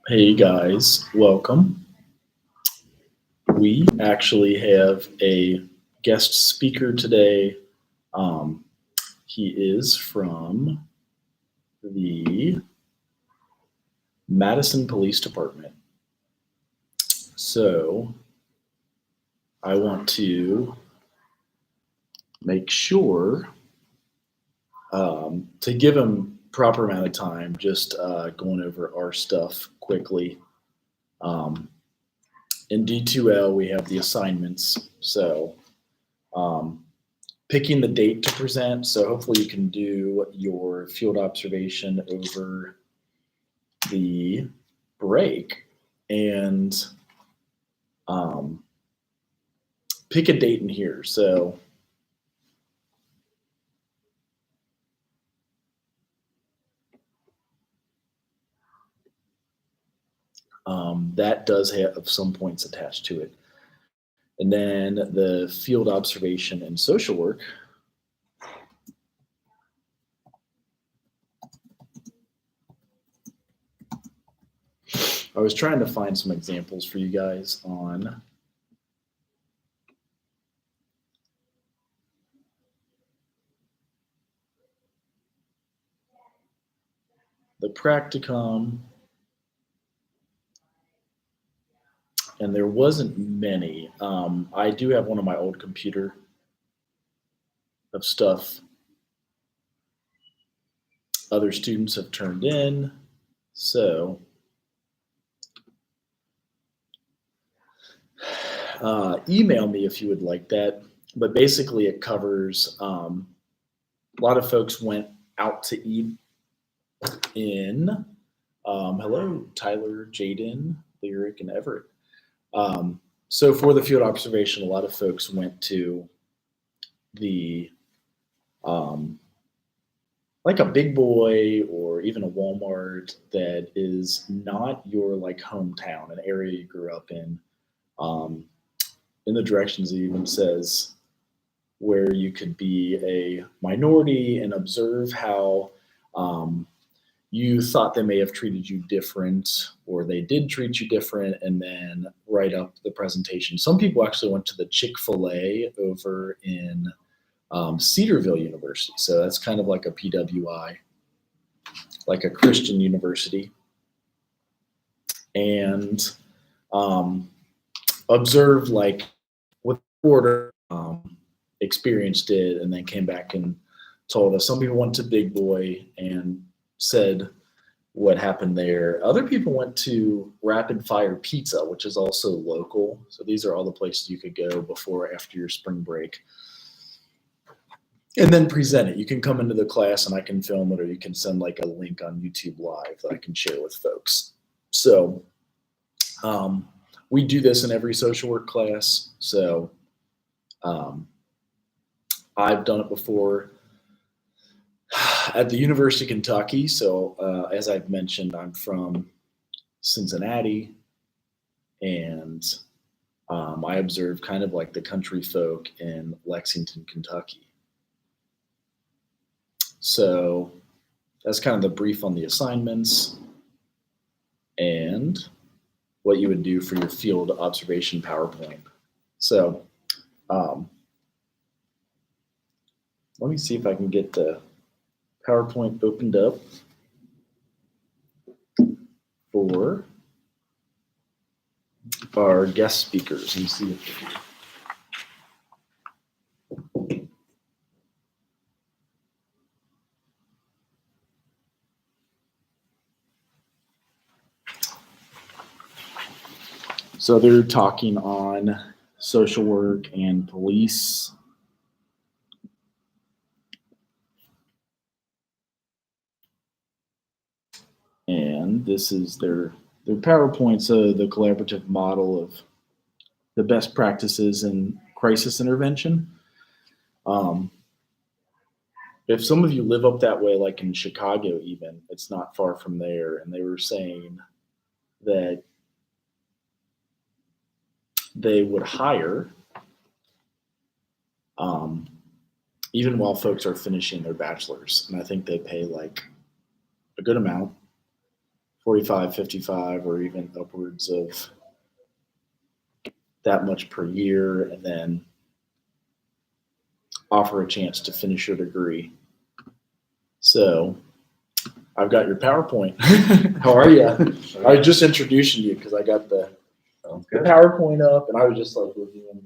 Hey guys, welcome. We actually have a guest speaker today. Um, he is from the Madison Police Department. So I want to make sure to give him proper amount of time, just going over our stuff quickly. Um, in D2L, we have the assignments. So um, picking the date to present. So hopefully you can do your field observation over the break and um, pick a date in here. So that does have some points attached to it. And then the field observation and social work. I was trying to find some examples for you guys on the practicum, and there wasn't many. I do have one on my old computer of stuff other students have turned in. So email me if you would like that. But basically, it covers a lot of folks went out to eat in. Hello, Tyler, Jaden, Lyric, and Everett. So for the field observation, a lot of folks went to the like a Big Boy or even a Walmart that is not your like hometown, an area you grew up in. In the directions, it even says where you could be a minority and observe how you thought they may have treated you different or they did treat you different, and then write up the presentation. Some people actually went to the Chick-fil-A over in Cedarville University. So that's kind of like a PWI, like a Christian university. And observed like what the order experienced it, and then came back and told us. Some people went to Big Boy and said what happened there. Other people went to Rapid Fire Pizza, which is also local. So these are all the places you could go before or after your spring break. And then present it. You can come into the class and I can film it, or you can send like a link on YouTube Live that I can share with folks. So we do this in every social work class. So I've done it before at the University of Kentucky. So as I've mentioned, I'm from Cincinnati, and I observe kind of like the country folk in Lexington, Kentucky. So that's kind of the brief on the assignments and what you would do for your field observation PowerPoint. So let me see if I can get the PowerPoint opened up for our guest speakers and see if so they're talking on social work and police. And this is their PowerPoint, so the collaborative model of the best practices in crisis intervention. If some of you live up that way, like in Chicago even, it's not far from there, and they were saying that they would hire even while folks are finishing their bachelor's, and I think they pay like a good amount 45, 55, or even upwards of that much per year, and then offer a chance to finish your degree. So I've got your PowerPoint. How are you? I was just introducing you because I got the PowerPoint up, and I was just like reviewing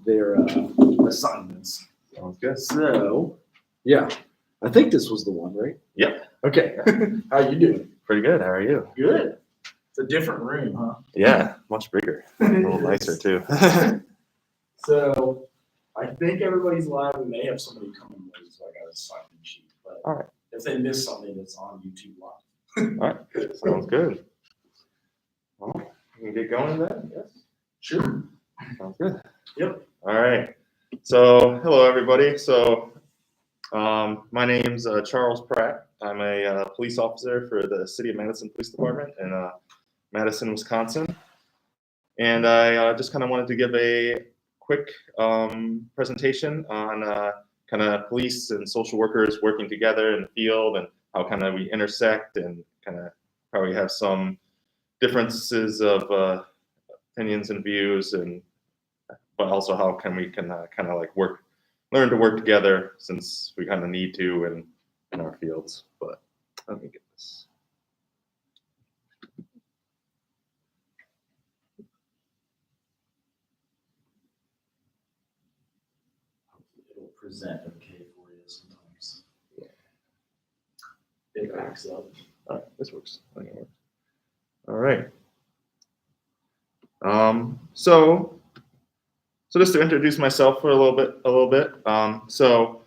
their assignments. Sounds good. So yeah, I think this was the one, right? Yep. Okay. How you doing? Pretty good. How are you? Good. It's a different room, huh? Yeah, much bigger. A little nicer too. So I think everybody's live. We may have somebody coming late, so I got a sign-in sheet. But All right. if they miss something, it's on YouTube Live. All right. Sounds good. Well, we can get going then. Yes. Sure. Sounds good. Yep. All right. So hello everybody. So my name's Charles Pratt. I'm a police officer for the City of Madison Police Department in Madison, Wisconsin. And I just kind of wanted to give a quick presentation on kind of police and social workers working together in the field, and how kind of we intersect, and kind of how we have some differences of opinions and views, and but also how can we kind of like learn to work together, since we kind of need to in our fields. But let me get this. It'll present okay for you sometimes. It backs up. All right, this works. I think it works. All right. So just to introduce myself for a little bit. So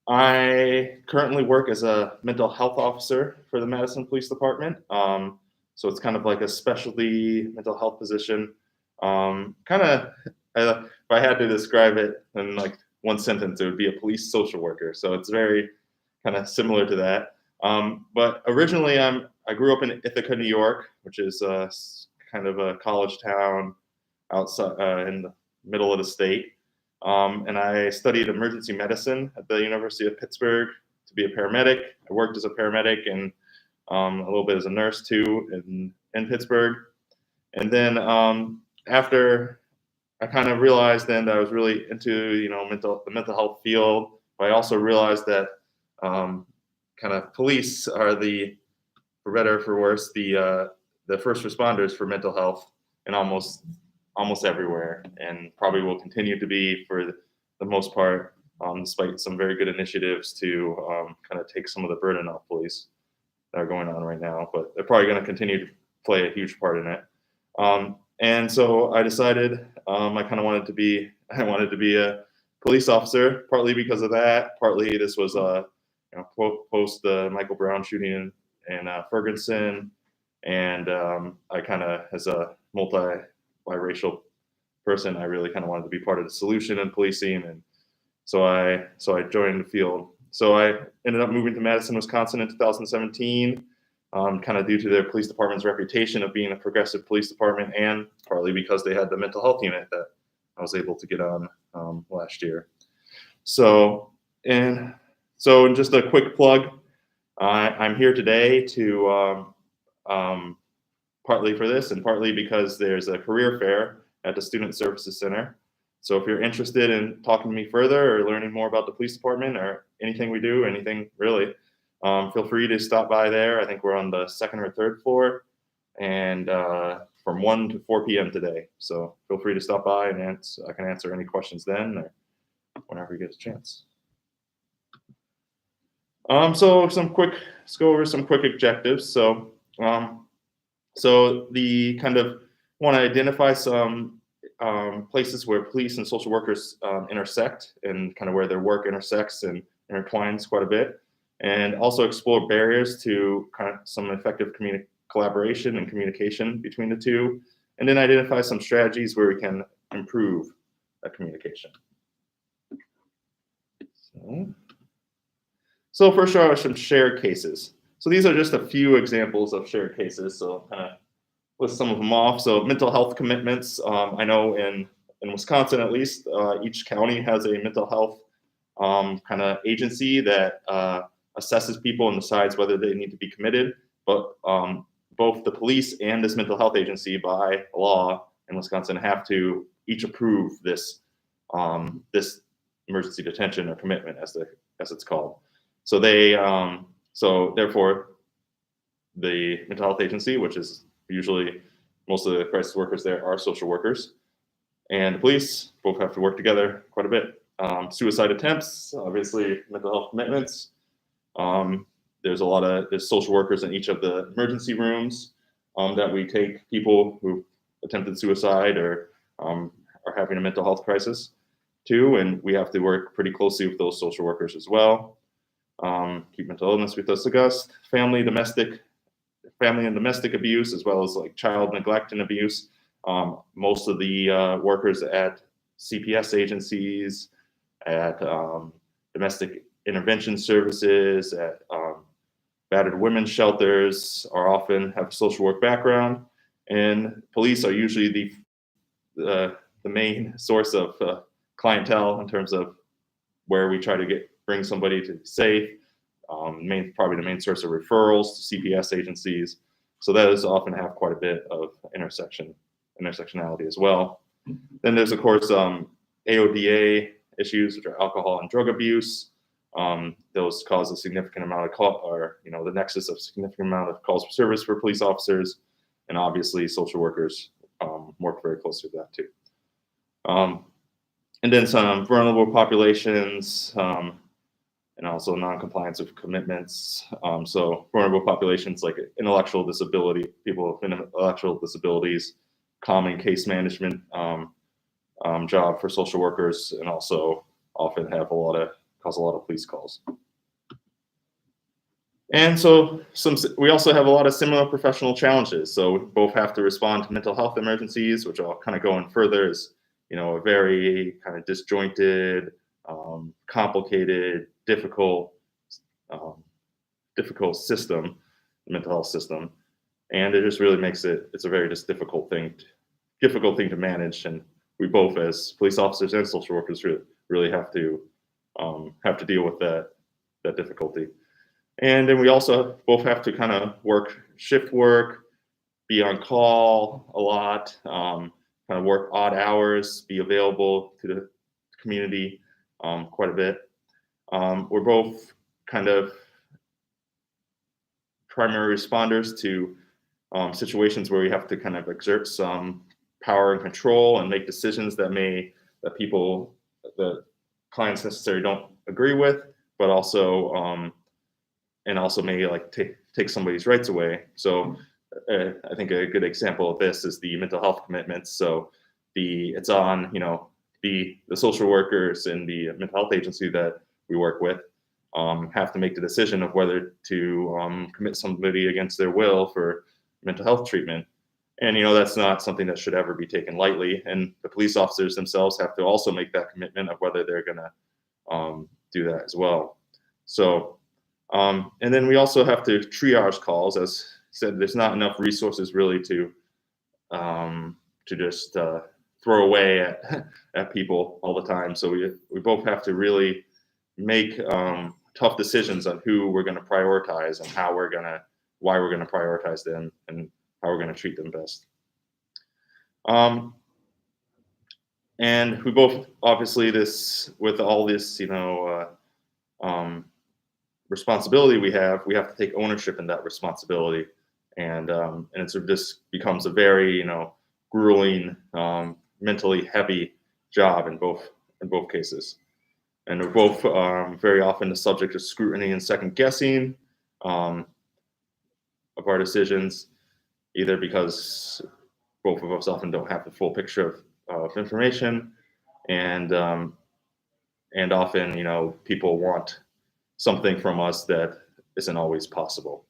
I currently work as a mental health officer for the Madison Police Department. So it's kind of like a specialty mental health position. If I had to describe it in like one sentence, it would be a police social worker. So it's very kind of similar to that. But originally, I grew up in Ithaca, New York, which is kind of a college town outside in the middle of the state. And I studied emergency medicine at the University of Pittsburgh to be a paramedic. I worked as a paramedic and a little bit as a nurse too in Pittsburgh. And then after I kind of realized then that I was really into the mental health field, but I also realized that kind of police are for better or for worse, the first responders for mental health in almost everywhere, and probably will continue to be for the most part, despite some very good initiatives to kind of take some of the burden off police that are going on right now. But they're probably going to continue to play a huge part in it. And so I decided I wanted to be a police officer, partly because of that. Partly this was post the Michael Brown shooting in Ferguson, and I kind of, as a biracial person, I really kind of wanted to be part of the solution in policing, and so I joined the field. So I ended up moving to Madison, Wisconsin in 2017, kind of due to their police department's reputation of being a progressive police department, and partly because they had the mental health unit that I was able to get on last year. So just a quick plug. I'm here today to partly for this, and partly because there's a career fair at the Student Services Center. So if you're interested in talking to me further or learning more about the police department or anything we do, anything really, feel free to stop by there. I think we're on the second or third floor, and from 1 to 4 p.m. today. So feel free to stop by, and I can answer any questions then or whenever you get a chance. So let's go over some quick objectives. So the kind of want to identify some places where police and social workers intersect, and kind of where their work intersects and intertwines quite a bit, and also explore barriers to kind of some effective collaboration and communication between the two, and then identify some strategies where we can improve that communication. So first, are some shared cases. So these are just a few examples of shared cases. So kind of list some of them off. So mental health commitments. I know in Wisconsin, at least, each county has a mental health kind of agency that assesses people and decides whether they need to be committed. But both the police and this mental health agency, by law in Wisconsin, have to each approve this this emergency detention or commitment, as it's called. So so therefore, the mental health agency, which is usually most of the crisis workers there are social workers, and the police both have to work together quite a bit. Suicide attempts, obviously, mental health commitments. There's social workers in each of the emergency rooms that we take people who attempted suicide or are having a mental health crisis to, and we have to work pretty closely with those social workers as well. Keep mental illness we discussed, family and domestic abuse, as well as like child neglect and abuse. Most of the workers at CPS agencies, at domestic intervention services, at battered women's shelters often have a social work background, and police are usually the main source of clientele in terms of where we try to bring somebody to be safe. Probably the main source of referrals to CPS agencies. So those often have quite a bit of intersectionality as well. Then there's, of course, AODA issues, which are alcohol and drug abuse. Those cause a significant amount of the nexus of significant amount of calls for service for police officers, and obviously social workers work very closely with that too. And then some vulnerable populations, and also non-compliance with commitments. So vulnerable populations like intellectual disability, people with intellectual disabilities, common case management job for social workers, and also often cause a lot of police calls. And so we also have a lot of similar professional challenges. So we both have to respond to mental health emergencies, which I'll kind of go in further as, a very kind of disjointed, complicated, difficult system, the mental health system. And it just really makes it's a very difficult thing to manage. And we both, as police officers and social workers, really have to deal with that difficulty. And then we also both have to kind of shift work, be on call a lot, kind of work odd hours, be available to the community quite a bit. We're both kind of primary responders to situations where we have to kind of exert some power and control and make decisions that clients necessarily don't agree with, but also may like take somebody's rights away. So I think a good example of this is the mental health commitments. So it's on the social workers in the mental health agency that we work with have to make the decision of whether to commit somebody against their will for mental health treatment. And, that's not something that should ever be taken lightly. And the police officers themselves have to also make that commitment of whether they're going to do that as well. So, and then we also have to triage calls. As said, there's not enough resources really to just throw away at people all the time. So we both have to really make tough decisions on who we're going to prioritize and why we're going to prioritize them and how we're going to treat them best. And we both, obviously, with all this, responsibility we have to take ownership in that responsibility. And this becomes a very, grueling, mentally heavy job in both cases. And we're both very often the subject of scrutiny and second guessing of our decisions, either because both of us often don't have the full picture of information, and often, people want something from us that isn't always possible.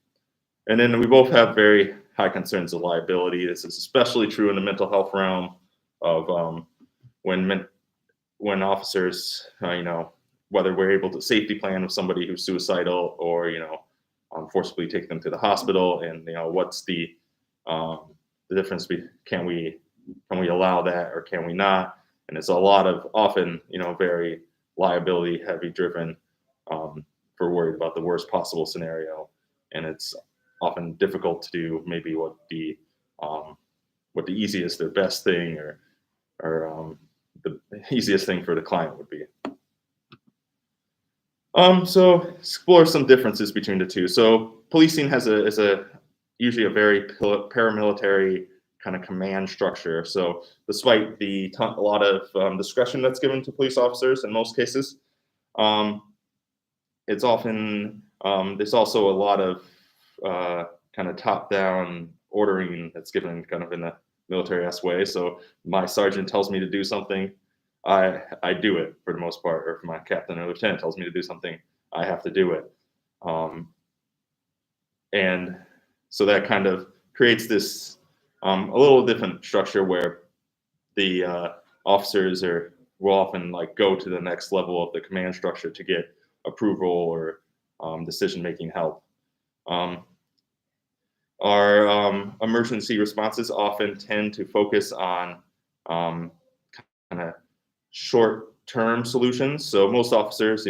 And then we both have very high concerns of liability. This is especially true in the mental health realm of when officers, whether we're able to safety plan with somebody who's suicidal or, forcibly take them to the hospital, and, what's the difference can we allow that or can we not? And it's a lot of often, very liability heavy driven worried about the worst possible scenario, and it's often difficult to do maybe what the easiest or best thing or the easiest thing for the client would be. So explore some differences between the two. So policing is usually a very paramilitary kind of command structure. So despite a lot of discretion that's given to police officers in most cases, it's often there's also a lot of kind of top-down ordering that's given kind of in a military-esque way. So my sergeant tells me to do something, I do it for the most part, or if my captain or lieutenant tells me to do something, I have to do it. And so that kind of creates this a little different structure where the officers will often like go to the next level of the command structure to get approval or decision-making help. Our emergency responses often tend to focus on kind of short-term solutions. So most officers,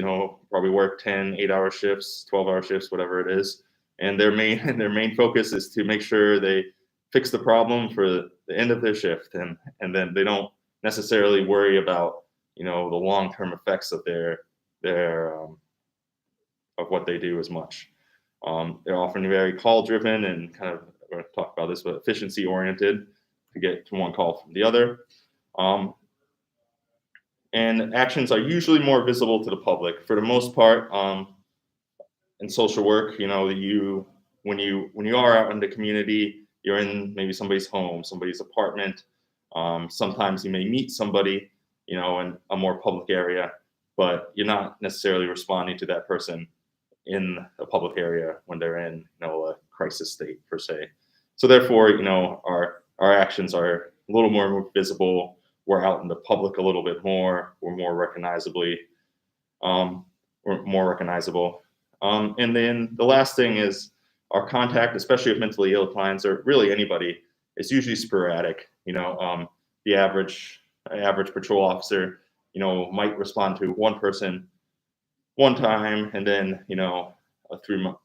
probably work 10, 8-hour shifts, 12-hour shifts, whatever it is. And their main focus is to make sure they fix the problem for the end of their shift. And then they don't necessarily worry about, the long-term effects of of what they do as much. They're often very call-driven and kind of, we're going to talk about this, but efficiency-oriented to get to one call from the other. And actions are usually more visible to the public. For the most part, in social work, when you are out in the community, you're in maybe somebody's home, somebody's apartment. Sometimes you may meet somebody, in a more public area, but you're not necessarily responding to that person in a public area when they're in, a crisis state per se. So therefore, our actions are a little more visible. We're out in the public a little bit more. We're more recognizable. And then the last thing is our contact, especially with mentally ill clients or really anybody, is usually sporadic. The average patrol officer, might respond to one person one time, and then 2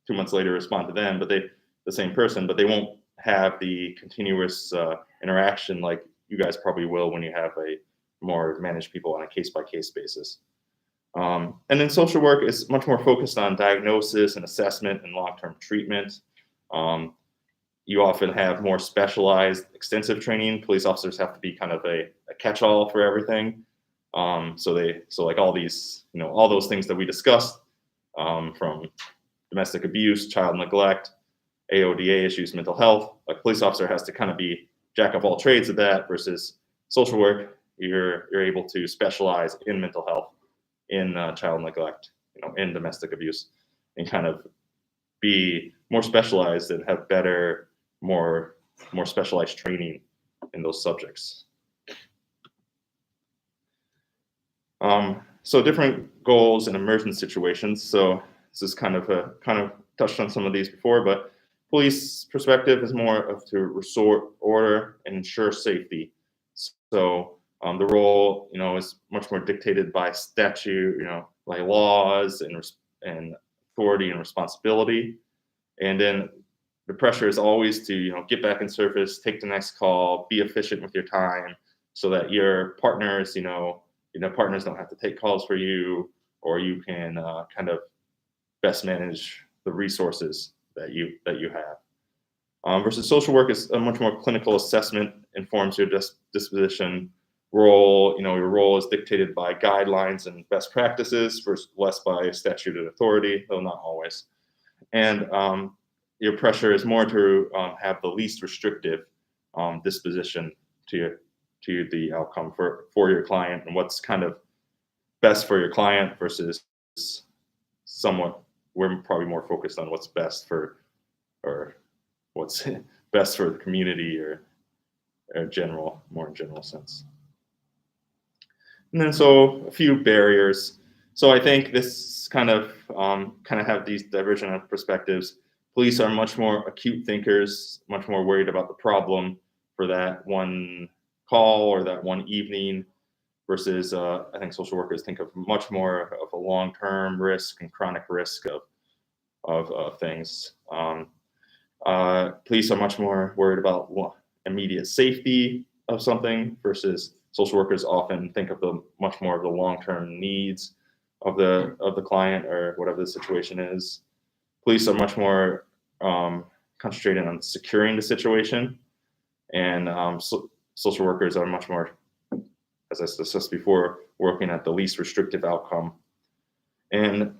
months later respond to them, but the same person, but they won't have the continuous interaction like you guys probably will when you have a more managed people on a case-by-case basis. And then social work is much more focused on diagnosis and assessment and long-term treatment. You often have more specialized, extensive training. Police officers have to be kind of a catch-all for everything. So like all these, all those things that we discussed, from domestic abuse, child neglect, AODA issues, mental health, a police officer has to kind of be jack of all trades of that, versus social work, you're able to specialize in mental health, in child neglect, in domestic abuse, and kind of be more specialized and have better, more specialized training in those subjects. So different goals in emergent situations. So this is kind of touched on some of these before, but police perspective is more of to restore order and ensure safety. So the role, is much more dictated by statute, by laws and authority and responsibility. And then the pressure is always to, get back in service, take the next call, be efficient with your time, so that your partners, partners don't have to take calls for you, or you can kind of best manage the resources that you have. Versus social work is a much more clinical assessment, informs your disposition. Role, your role is dictated by guidelines and best practices versus less by statute and authority, though not always. And your pressure is more to have the least restrictive disposition to the outcome for your client, and what's kind of best for your client versus we're probably more focused on what's best or what's best for the community or more in general sense. And then so a few barriers. So I think this kind of have these divergent of perspectives. Police are much more acute thinkers, much more worried about the problem for that one call or that one evening, versus I think social workers think of much more of a long-term risk and chronic risk of things. Police are much more worried about immediate safety of something versus social workers often think of the much more of the long-term needs of the client or whatever the situation is. Police are much more concentrated on securing the situation, and social workers are much more, as I discussed before, working at the least restrictive outcome. And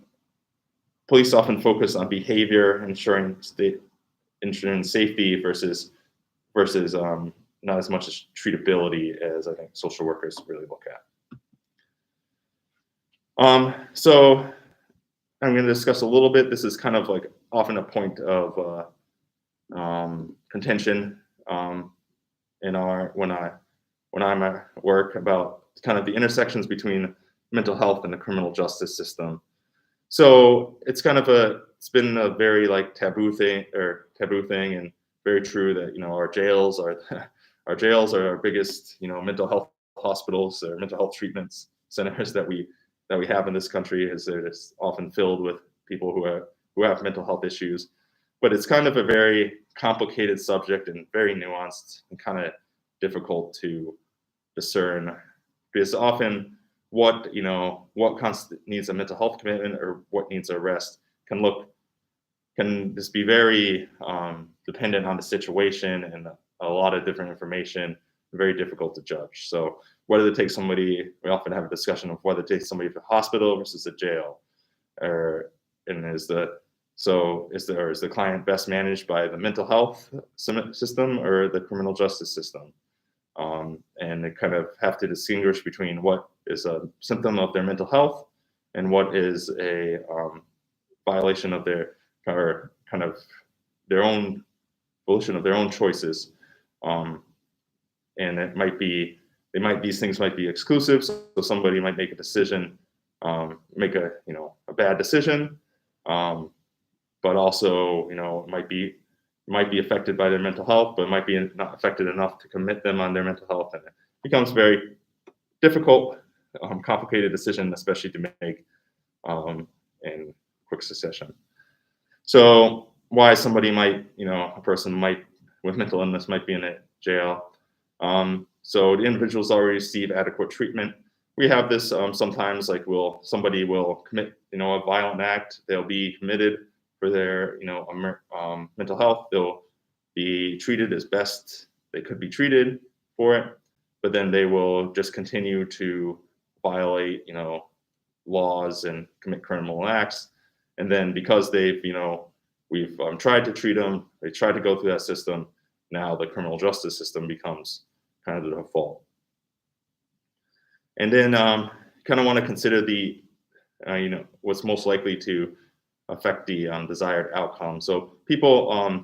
police often focus on behavior, ensuring safety versus not as much as treatability as I think social workers really look at. So I'm going to discuss a little bit. This is kind of like often a point of contention in when I'm at work about kind of the intersections between mental health and the criminal justice system. So it's been a very like taboo thing, and very true that our jails are our biggest mental health hospitals or mental health treatments centers that we have in this country, is they're just often filled with people who have mental health issues. But it's kind of a very complicated subject and very nuanced and kind of difficult to discern, because often what needs a mental health commitment or what needs arrest can just be very dependent on the situation and a lot of different information, very difficult to judge. So whether to take somebody, we often have a discussion of whether to take somebody to the hospital versus a jail, is the client best managed by the mental health system or the criminal justice system? And they kind of have to distinguish between what is a symptom of their mental health and what is a violation of their kind of their own volition of their own choices. And these things might be exclusive. So somebody might make a decision, make a bad decision, but also might be affected by their mental health, but might be not affected enough to commit them on their mental health, and it becomes very difficult, complicated decision, especially to make in quick succession. So why somebody might, a person might with mental illness might be in a jail. So the individuals already receive adequate treatment. We have this sometimes, like somebody will commit, a violent act. They'll be committed for their, mental health. They'll be treated as best they could be treated for it, but then they will just continue to violate, laws and commit criminal acts. And then because we've tried to treat them, they tried to go through that system. Now the criminal justice system becomes kind of the default. And then kind of want to consider the, what's most likely to affect the desired outcome. So people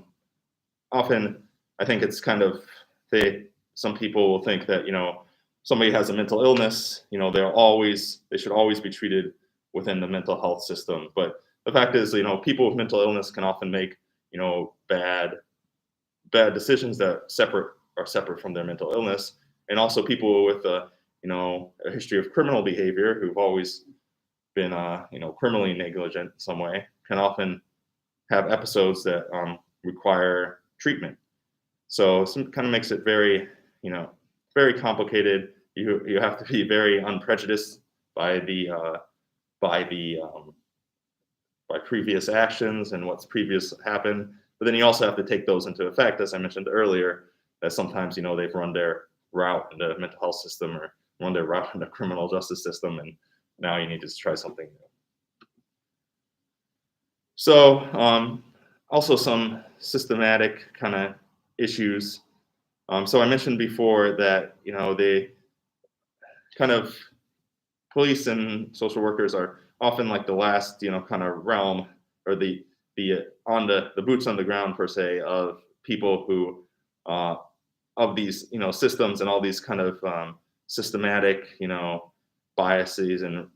often, I think it's kind of, some people will think that, somebody has a mental illness, they should always be treated within the mental health system. But the fact is, people with mental illness can often make, bad decisions that are separate from their mental illness. And also people with a history of criminal behavior who've always been, criminally negligent in some way, can often have episodes that require treatment. So it kind of makes it very, very complicated. You have to be very unprejudiced by previous actions and what's previous happened. But then you also have to take those into effect, as I mentioned earlier, that sometimes, they've run their route in the mental health system or run their route in the criminal justice system, and now you need to try something new. So also some systematic kind of issues. So I mentioned before that, they kind of, police and social workers are often like the last, kind of realm, or the boots on the ground per se of people who of these systems and all these kind of systematic biases and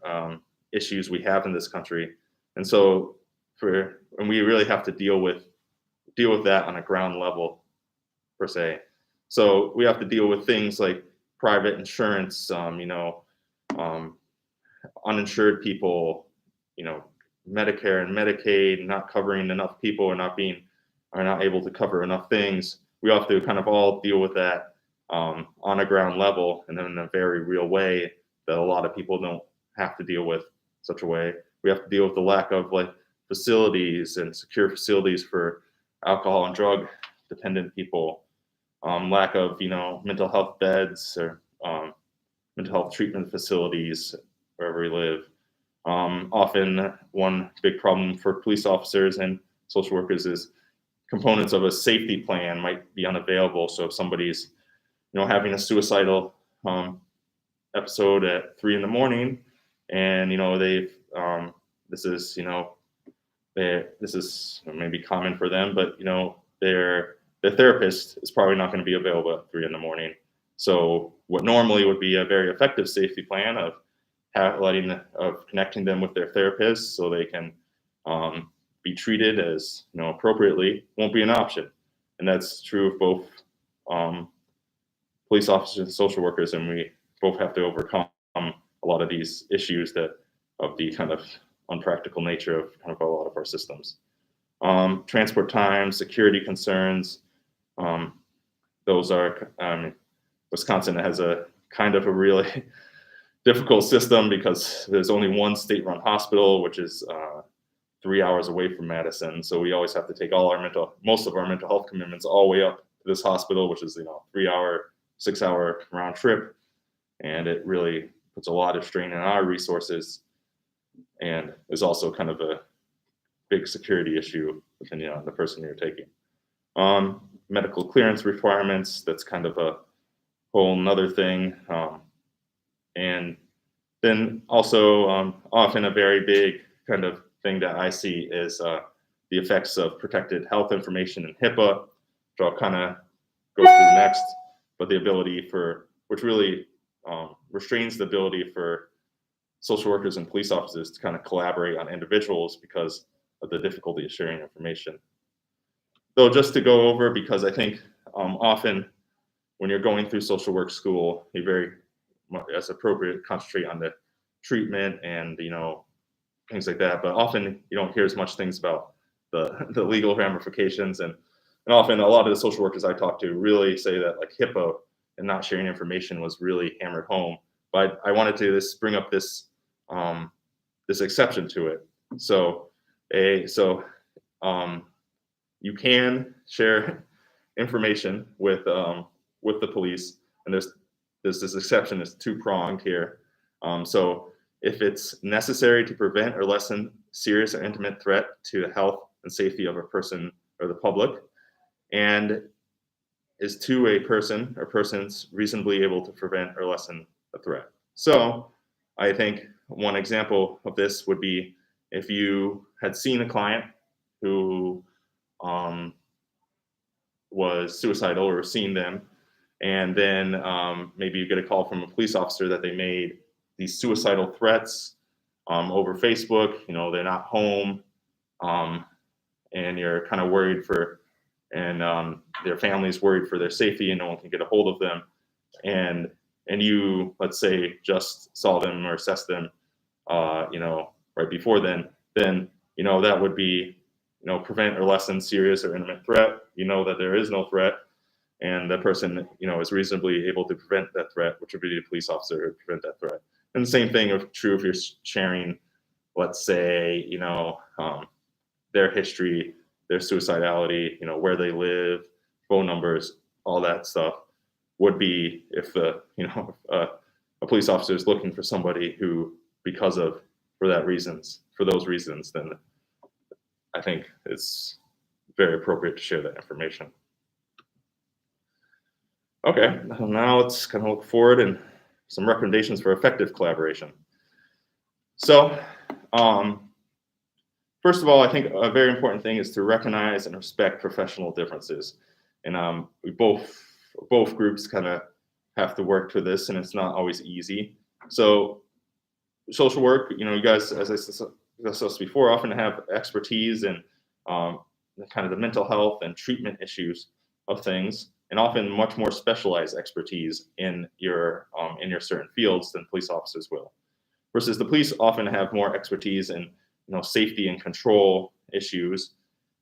issues we have in this country. And so and we really have to deal with that on a ground level per se. So we have to deal with things like private insurance, uninsured people, Medicare and Medicaid not covering enough people, or not able to cover enough things. We have to kind of all deal with that on a ground level, and then in a very real way that a lot of people don't have to deal with such a way. We have to deal with the lack of facilities and secure facilities for alcohol and drug dependent people, lack of mental health beds or mental health treatment facilities wherever we live. Often one big problem for police officers and social workers is components of a safety plan might be unavailable. So if somebody's having a suicidal episode at 3 a.m, and they've this is maybe common for them, but their therapist is probably not going to be available at 3 a.m. So what normally would be a very effective safety plan of connecting them with their therapist so they can be treated as appropriately won't be an option. And that's true of both police officers and social workers, and we both have to overcome a lot of these issues of the kind of unpractical nature of kind of a lot of our systems. Transport time, security concerns, those are Wisconsin has a kind of a really difficult system because there's only one state-run hospital, which is 3 hours away from Madison. So we always have to take most of our mental health commitments all the way up to this hospital, which is 3-hour, 6-hour round trip, and it really puts a lot of strain on our resources, and is also kind of a big security issue within the person you're taking. Medical clearance requirements, that's kind of a whole nother thing. And then also often a very big kind of thing that I see is the effects of protected health information in Hipaa, which I'll kind of go through next, but the ability which really restrains the ability for social workers and police officers to kind of collaborate on individuals because of the difficulty of sharing information. Though just to go over, because I think often when you're going through social work school, you very, as appropriate, concentrate on the treatment and things like that. But often you don't hear as much things about the legal ramifications, and often a lot of the social workers I talk to really say that HIPAA and not sharing information was really hammered home. But I wanted to bring up this exception to it. So you can share information with the police, and there's this exception is two-pronged here. So if it's necessary to prevent or lessen serious or intimate threat to the health and safety of a person or the public, and is to a person or persons reasonably able to prevent or lessen the threat. So I think one example of this would be if you had seen a client who was suicidal, or seen them, and then maybe you get a call from a police officer that they made these suicidal threats over Facebook. They're not home, and you're kind of worried and their family's worried for their safety, and no one can get a hold of them. And you, let's say, just saw them or assessed them, right before then that would be, prevent or lessen serious or intimate threat. That there is no threat, and the person, is reasonably able to prevent that threat, which would be the police officer who would prevent that threat. And the same thing is true if you're sharing, let's say, their history, their suicidality, where they live, phone numbers, all that stuff would be if a police officer is looking for somebody who, for those reasons, then I think it's very appropriate to share that information. Okay, now let's kind of look forward and some recommendations for effective collaboration. So, first of all, I think a very important thing is to recognize and respect professional differences. And we both groups kind of have to work to this, and it's not always easy. So social work, you guys, as I discussed before, often have expertise in kind of the mental health and treatment issues of things. and often much more specialized expertise in your certain fields than police officers will. Versus the police often have more expertise in safety and control issues,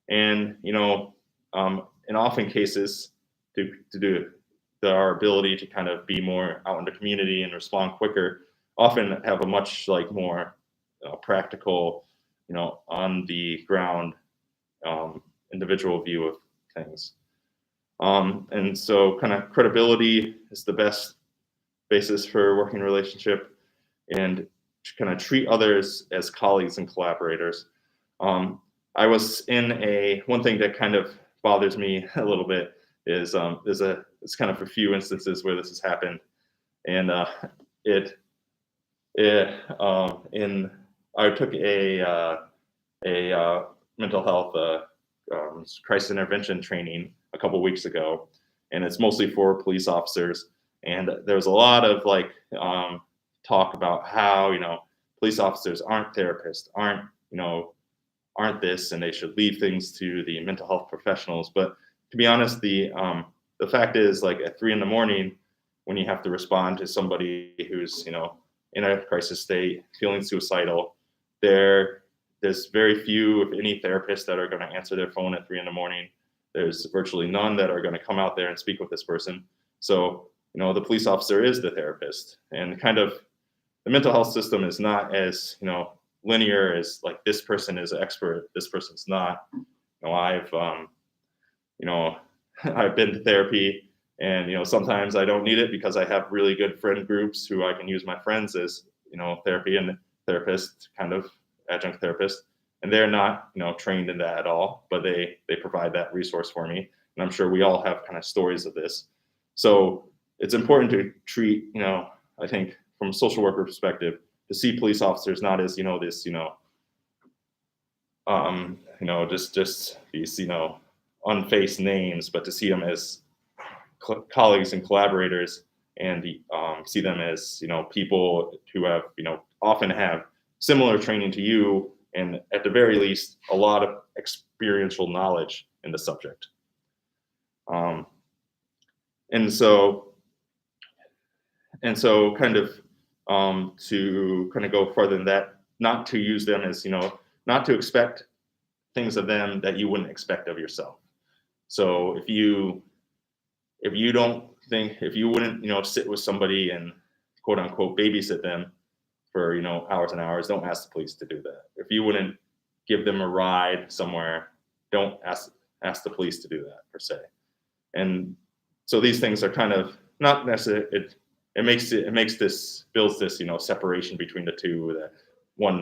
and in often cases to do our ability to kind of be more out in the community and respond quicker, often have a much more practical, on the ground individual view of things. And so kind of credibility is the best basis for working relationship, and kind of treat others as colleagues and collaborators. I was in one thing that kind of bothers me a little bit is it's kind of a few instances where this has happened, and I took a mental health crisis intervention training a couple weeks ago, and it's mostly for police officers. And there's a lot of talk about how police officers aren't therapists, aren't this, and they should leave things to the mental health professionals. But to be honest, the fact is, at 3 a.m, when you have to respond to somebody who's in a crisis state, feeling suicidal, there's very few, if any, therapists that are going to answer their phone at 3 a.m. There's virtually none that are going to come out there and speak with this person. So the police officer is the therapist, and kind of the mental health system is not as linear as this person is an expert, this person's not. I've I've been to therapy, and sometimes I don't need it because I have really good friend groups who I can use my friends as therapy and therapist, kind of adjunct therapist, and they're not trained in that at all, but they provide that resource for me, and I'm sure we all have kind of stories of this. So it's important to treat I think from a social worker perspective, to see police officers not as this just these unfaced names, but to see them as colleagues and collaborators, and see them as people who have often have similar training to you, and at the very least a lot of experiential knowledge in the subject. And so kind of to kind of go further than that, not to use them as not to expect things of them that you wouldn't expect of yourself. So if you wouldn't sit with somebody and quote unquote babysit them for hours and hours, don't ask the police to do that. If you wouldn't give them a ride somewhere, don't ask the police to do that per se. And so these things are kind of not necessarily, builds this separation between the two, that one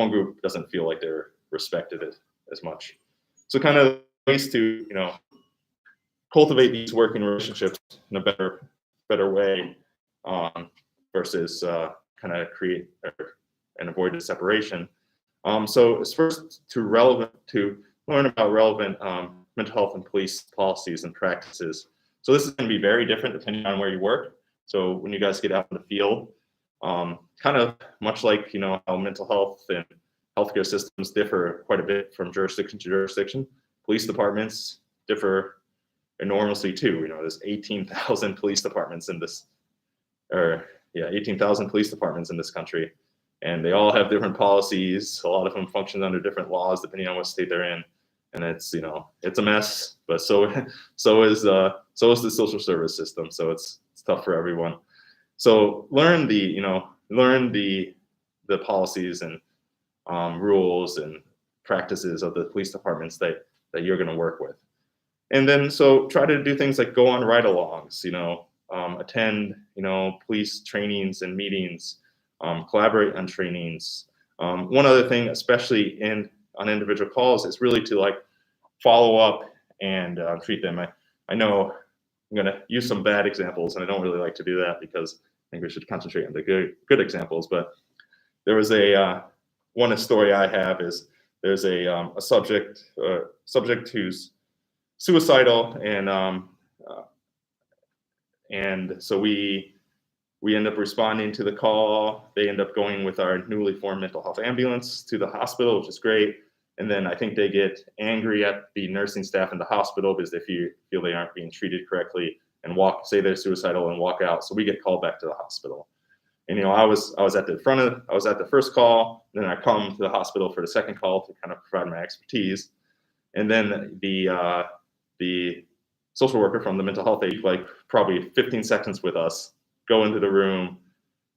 group doesn't feel like they're respected as much. So kind of ways to cultivate these working relationships in a better way, versus kind of create and avoid the separation. So it's first to learn about relevant mental health and police policies and practices. So this is going to be very different depending on where you work. So when you guys get out in the field, kind of much like how mental health and healthcare systems differ quite a bit from jurisdiction to jurisdiction, police departments differ enormously too. There's 18,000 police departments in this, 18,000 police departments in this country, and they all have different policies. A lot of them function under different laws depending on what state they're in, and it's it's a mess. But so is the social service system. So it's tough for everyone. So learn the policies and rules and practices of the police departments that you're going to work with. And then so try to do things like go on ride-alongs, attend police trainings and meetings, collaborate on trainings. One other thing, especially on individual calls, is really to follow up and treat them. I know I'm going to use some bad examples, and I don't really like to do that because I think we should concentrate on the good examples. But there was one story I have is there's a subject who's suicidal, and so we end up responding to the call. They end up going with our newly formed mental health ambulance to the hospital, which is great. And then I think they get angry at the nursing staff in the hospital because they feel they aren't being treated correctly and say they're suicidal and walk out. So we get called back to the hospital. And I was at the first call, then I come to the hospital for the second call to kind of provide my expertise. And then the social worker from the mental health aid, like probably 15 seconds with us, go into the room,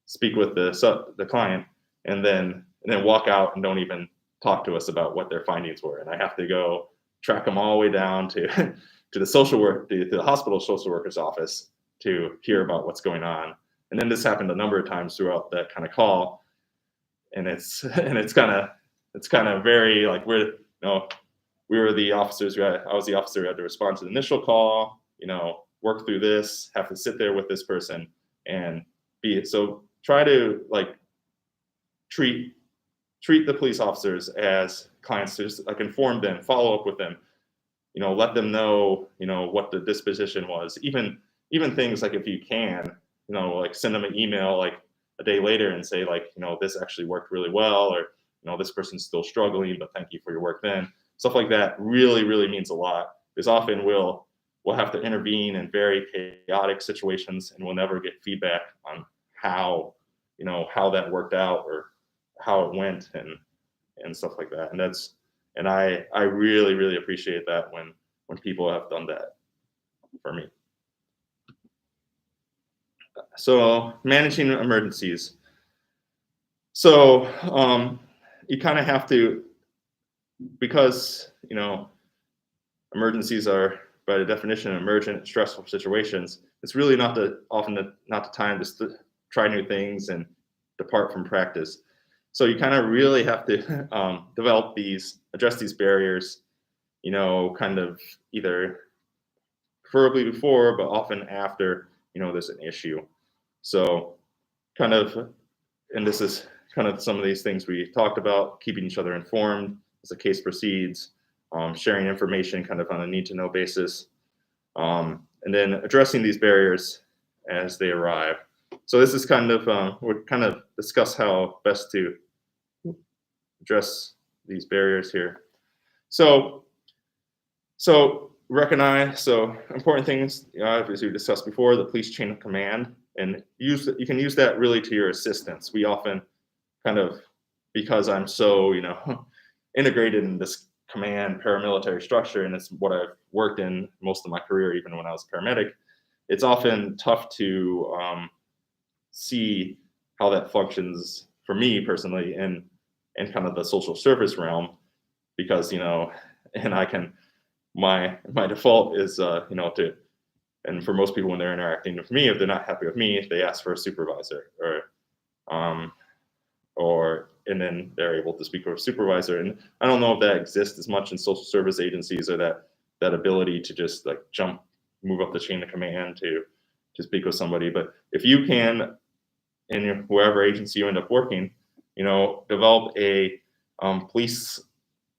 speak with the client, and then walk out and don't even talk to us about what their findings were. And I have to go track them all the way down to to the hospital social worker's office to hear about what's going on. And then this happened a number of times throughout that kind of call. And it's kind of very like we were the officers. I was the officer who had to respond to the initial call, work through this, have to sit there with this person and try to like treat the police officers as clients, to just like inform them, follow up with them, let them know, what the disposition was, even things like if you can, like send them an email like a day later and say like, this actually worked really well, or, this person's still struggling, but thank you for your work then. Stuff like that really, really means a lot, because often we'll have to intervene in very chaotic situations and we'll never get feedback on how that worked out or how it went and stuff like that. And I really, really appreciate that when people have done that for me. So managing emergencies. So you kind of have to, because emergencies are by the definition emergent, stressful situations. It's really not the time to try new things and depart from practice. So you kind of really have to address these barriers, kind of either preferably before, but often after, there's an issue. So and this is kind of some of these things we talked about, keeping each other informed as the case proceeds, sharing information kind of on a need-to-know basis, and then addressing these barriers as they arrive. So this is kind of, we'll kind of discuss how best to address these barriers here. So important things, as we discussed before, the police chain of command, and you can use that really to your assistance. We often kind of, because I'm so, integrated in this command paramilitary structure, and it's what I've worked in most of my career, even when I was a paramedic, it's often tough to see how that functions for me personally in kind of the social service realm, because, and I can, my default is, and for most people when they're interacting with me, if they're not happy with me, they ask for a supervisor, and then they're able to speak with a supervisor. And I don't know if that exists as much in social service agencies, or that ability to just like move up the chain of command to speak with somebody. But if you can, in wherever agency you end up working, develop a police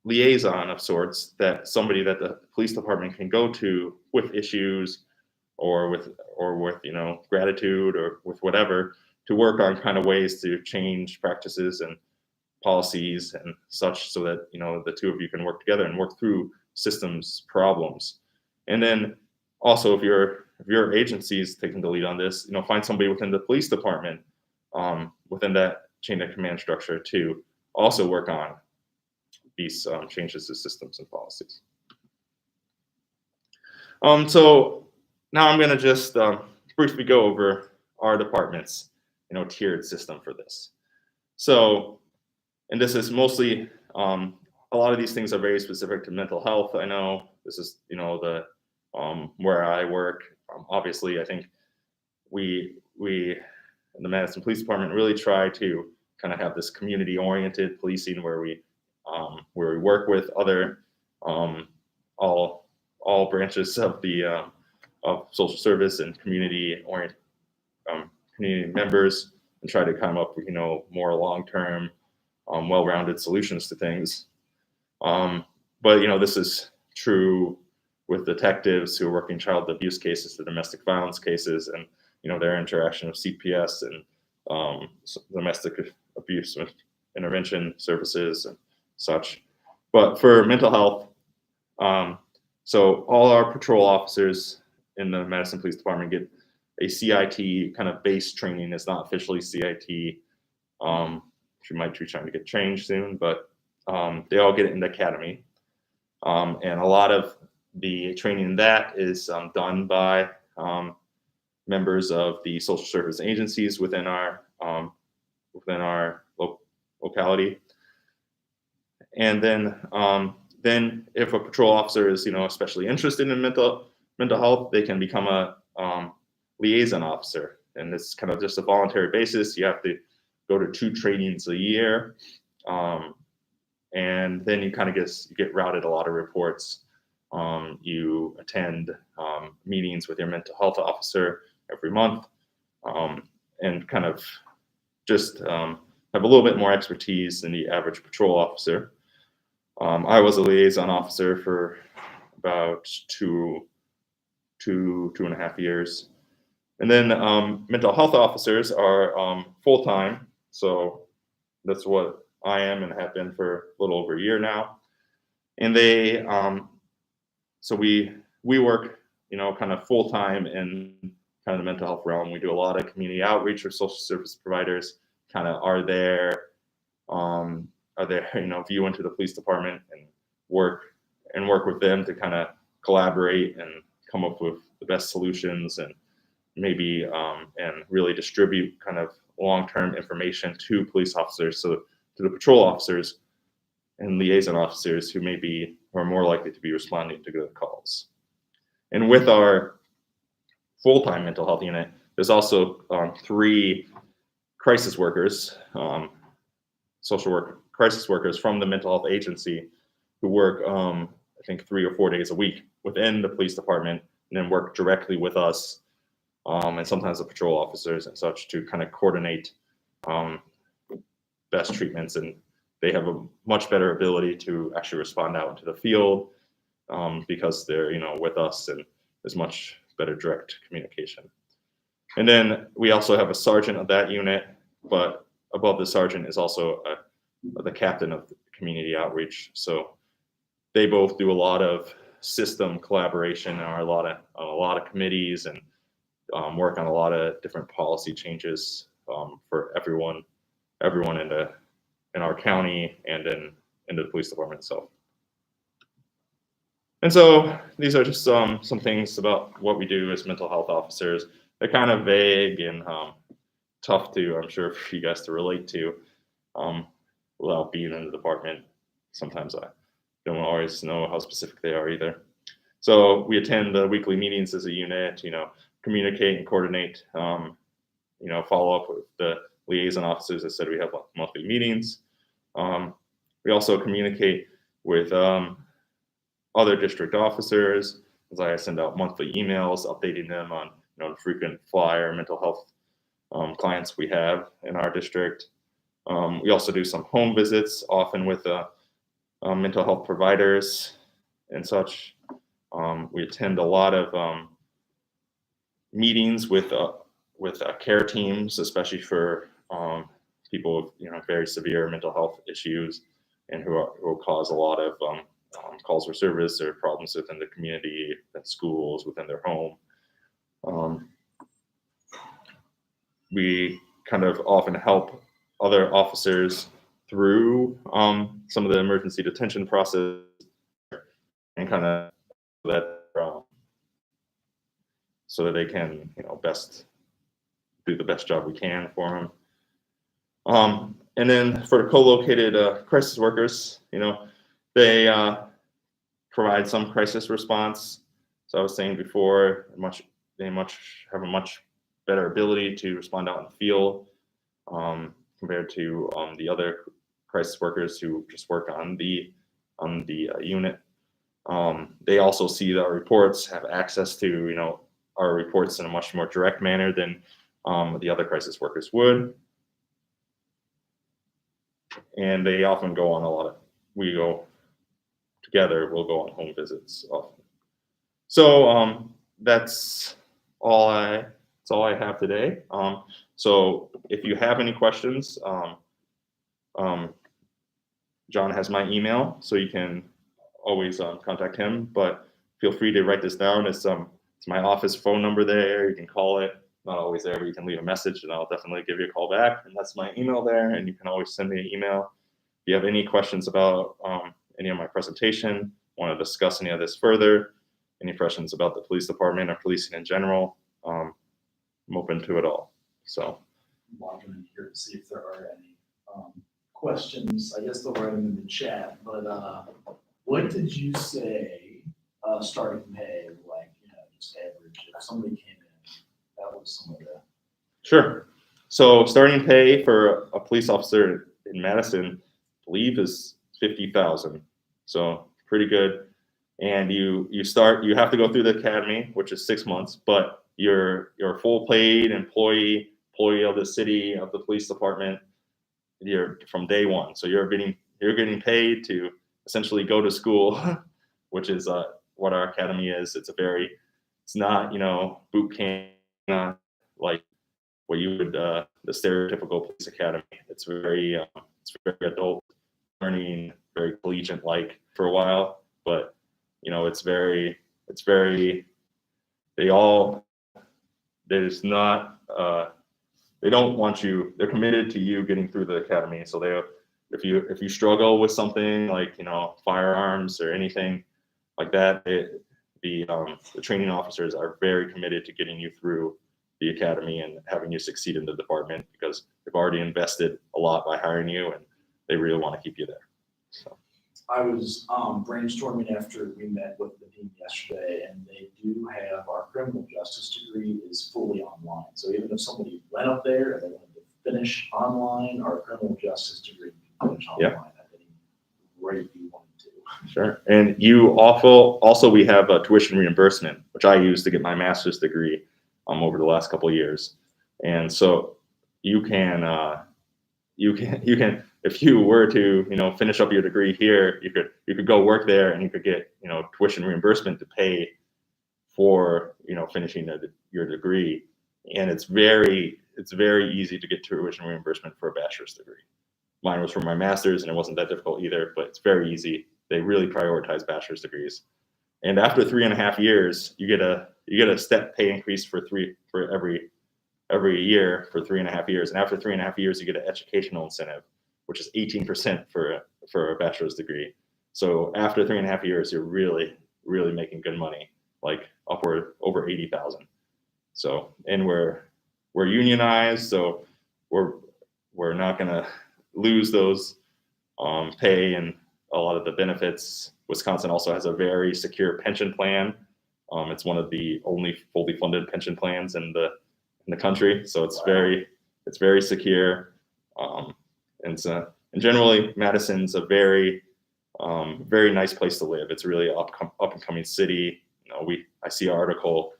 liaison of sorts, somebody that the police department can go to with issues or with gratitude or with whatever, to work on kind of ways to change practices and policies and such, so that the two of you can work together and work through systems problems. And then also, if your agency is taking the lead on this, find somebody within the police department, within that chain of command structure, to also work on these changes to systems and policies. So now I'm going to just briefly go over our department's tiered system for this. So, and this is mostly, a lot of these things are very specific to mental health. I know this is the where I work. Obviously, I think we in the Madison Police Department really try to kind of have this community-oriented policing, where we work with other all branches of the of social service and community members, and try to come up with more long-term, well-rounded solutions to things. But this is true with detectives who are working child abuse cases, the domestic violence cases, and their interaction with CPS and domestic abuse intervention services and such. But for mental health, so all our patrol officers in the Madison Police Department get a CIT kind of base training. It's not officially CIT. She might be trying to get trained soon, but they all get it in the academy. And a lot of the training in that is done by members of the social service agencies within our locality. And then if a patrol officer is, especially interested in mental health, they can become a liaison officer. And it's kind of just a voluntary basis. You have to go to 2 trainings a year. And then you kind of get routed a lot of reports. You attend meetings with your mental health officer every month, and kind of just have a little bit more expertise than the average patrol officer. I was a liaison officer for about two and a half years. And then mental health officers are full-time. So that's what I am and have been for a little over a year now. And they, so we work, kind of full-time in kind of the mental health realm. We do a lot of community outreach with social service providers, kind of are there, view into the police department and work with them to kind of collaborate and come up with the best solutions, and maybe and really distribute kind of long-term information to police officers, so to the patrol officers and liaison officers who are more likely to be responding to good calls. And with our full-time mental health unit, there's also 3 crisis workers, social work crisis workers from the mental health agency who work, I think 3 or 4 days a week within the police department, and then work directly with us, and sometimes the patrol officers and such, to kind of coordinate best treatments. And they have a much better ability to actually respond out into the field, because they're, with us, and there's much better direct communication. And then we also have a sergeant of that unit, but above the sergeant is also the captain of the community outreach. So they both do a lot of system collaboration, and are on a lot of committees, and work on a lot of different policy changes for everyone in our county and in the police department itself. And so these are just some things about what we do as mental health officers. They're kind of vague and tough to, I'm sure, for you guys to relate to without being in the department. Sometimes I don't always know how specific they are either. So we attend the weekly meetings as a unit, communicate and coordinate, follow up with the liaison officers. I said we have monthly meetings. We also communicate with other district officers, as I send out monthly emails updating them on the frequent flyer mental health clients we have in our district. We also do some home visits, often with mental health providers and such. We attend a lot of meetings with care teams, especially for people with very severe mental health issues, and who cause a lot of calls for service or problems within the community, at schools, within their home. We kind of often help other officers through some of the emergency detention process, and kind of so that they can best do the best job we can for them. And then for the co-located crisis workers, they provide some crisis response. So I was saying before, they have a much better ability to respond out in the field compared to the other crisis workers who just work on the unit. They also see our reports, have access to our reports in a much more direct manner than the other crisis workers would. And they often go on we'll go on home visits often. So that's all I have today. So if you have any questions, John has my email, so you can always contact him. But feel free to write this down. It's my office phone number there. You can call it. Not always there, but you can leave a message, and I'll definitely give you a call back. And that's my email there, and you can always send me an email. If you have any questions about any of my presentation, want to discuss any of this further, any questions about the police department or policing in general, I'm open to it all. So I'm logging in here to see if there are any questions. I guess they'll write them in the chat. But what did you say starting pay, like, just average? If somebody came in, that was some of the. Sure. So starting pay for a police officer in Madison, I believe, is $50,000. So pretty good. And you have to go through the academy, which is 6 months, but you're a full paid employee of the city, of the police department. You're from day one. So you're getting paid to essentially go to school, which is what our academy is. It's not, boot camp, not like what you would, the stereotypical police academy. It's very adult learning, very collegiate like for a while, but they don't want you, they're committed to you getting through the academy. So if you struggle with something like, firearms or anything like that, the training officers are very committed to getting you through the academy and having you succeed in the department, because they've already invested a lot by hiring you, and they really want to keep you there. So I was brainstorming after we met with the team yesterday, and they do have our criminal justice degree is fully online. So even if somebody went up there and they wanted to finish online, our criminal justice degree can finish online at any rate you wanted to. Sure. And you also we have a tuition reimbursement, which I use to get my master's degree over the last couple of years. And so you can if you were to finish up your degree here, you could go work there, and you could get tuition reimbursement to pay for finishing your degree. And it's very easy to get tuition reimbursement for a bachelor's degree. Mine was for my master's, and it wasn't that difficult either, but it's very easy. They really prioritize bachelor's degrees. And after 3.5 years, you get a step pay increase for every year for 3.5 years. And after 3.5 years, you get an educational incentive, which is 18% for a bachelor's degree. So after 3.5 years, you're really, really making good money, like upward over $80,000. So, and we're unionized, so we're not gonna lose those pay and a lot of the benefits. Wisconsin also has a very secure pension plan. It's one of the only fully funded pension plans in the country, so it's very secure. And generally, Madison's a very nice place to live. It's really up and coming city. I see an article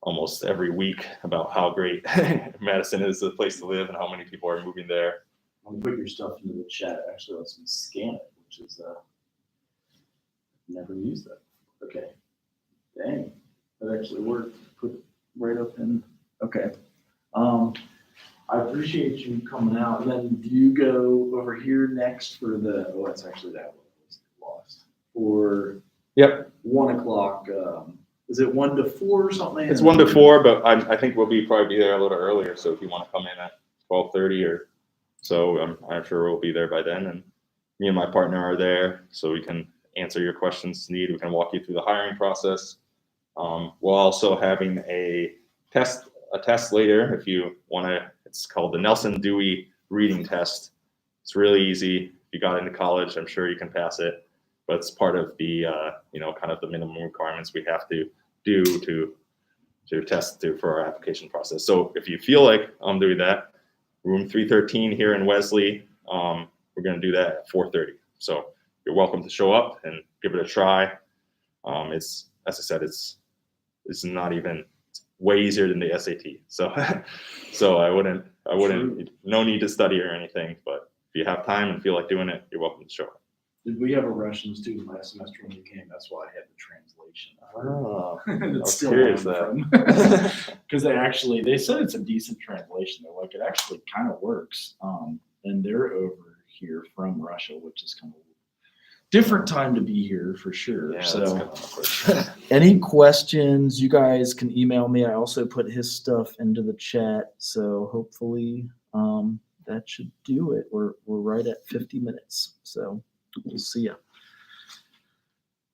almost every week about how great Madison is a place to live and how many people are moving there. I'm gonna put your stuff into the chat. Actually, let's scan it, which is never used that. Okay, dang, that actually worked. Put it right up in. Okay. I appreciate you coming out. And then do you go over here next for the, it's actually that one was lost. For 1 o'clock, is it 1 to 4 or something? It's 1 to 4, but I think we'll probably be there a little earlier. So if you want to come in at 12:30 or so, I'm sure we'll be there by then. And me and my partner are there, so we can answer your questions needed. We can walk you through the hiring process. We're also having a test later if you want to. It's called the Nelson Dewey reading test. It's really easy. If you got into college, I'm sure you can pass it, but it's part of the kind of the minimum requirements we have to do to test for our application process. So if you feel like I'm doing that, room 313 here in Wesley, we're going to do that at 4:30. So you're welcome to show up and give it a try. It's, as I said, it's not even way easier than the SAT. So I wouldn't, no need to study or anything, but if you have time and feel like doing it, you're welcome to show up. Did we have a Russian student last semester when you came? That's why I had the translation. Oh, it's still curious because they said it's a decent translation. They're like, it actually kind of works. And they're over here from Russia, which is kind of different time to be here for sure. Yeah, So that's kind of awkward. any questions, you guys can email me. I also put his stuff into the chat. So hopefully that should do it. We're right at 50 minutes. So we'll see ya.